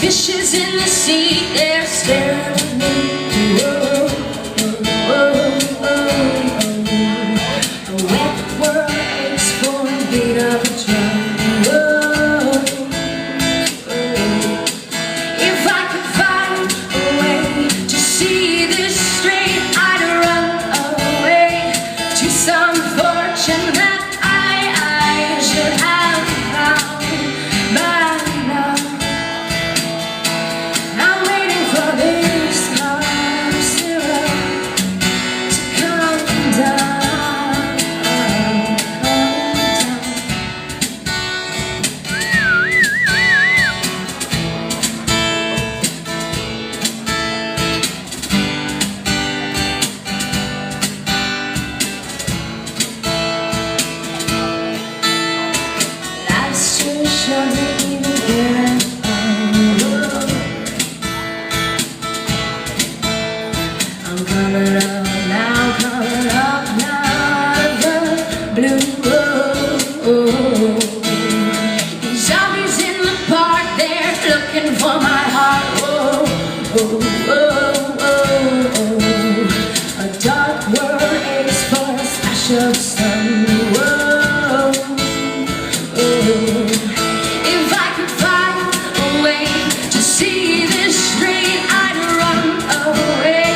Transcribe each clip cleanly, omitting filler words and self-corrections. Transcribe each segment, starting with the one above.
fishes in the sea, they're staring at me. Whoa, whoa, whoa. A wet world aches for a beat of a drum. Whoa, if I could find a way to see this straight, I'd run away to some fortune that I should have found by now. I'm waiting for this cough syrup to come down. Life's too short to even get it on. I'm coming up now, the blue. These zombies in the park, they're looking for my heart. A dark world aches for a splash of sun. If I could find a way to see this straight, I'd run away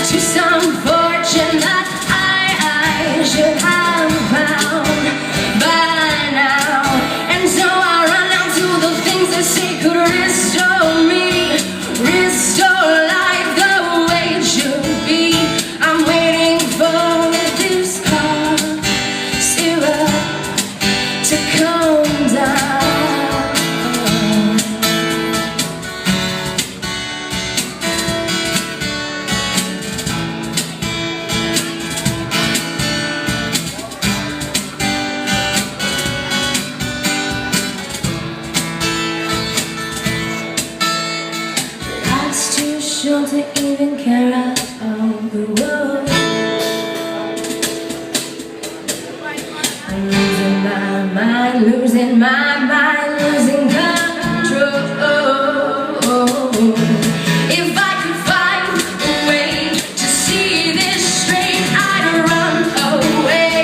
to some fortune that I should have found by now. And so I run out to the things that say could restore me, restore life the way it should be. I'm waiting for this cough syrup to come down. Life's too short to even care about the world. I'm losing my mind, losing control. If I could find a way to see this straight, I'd run away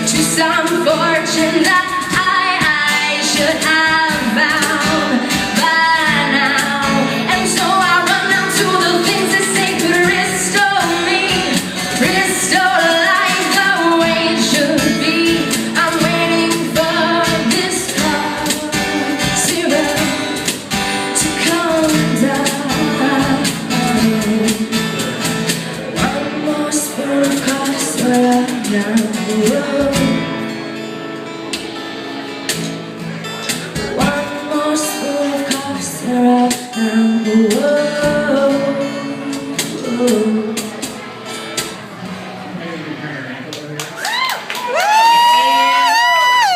to some fortune that I should have found by now. And so I run out to the things that say could restore me, restore life the way it should be. I'm waiting for this cough syrup to come down. One more spoon of cough syrup now. One more spoon of cough syrup now.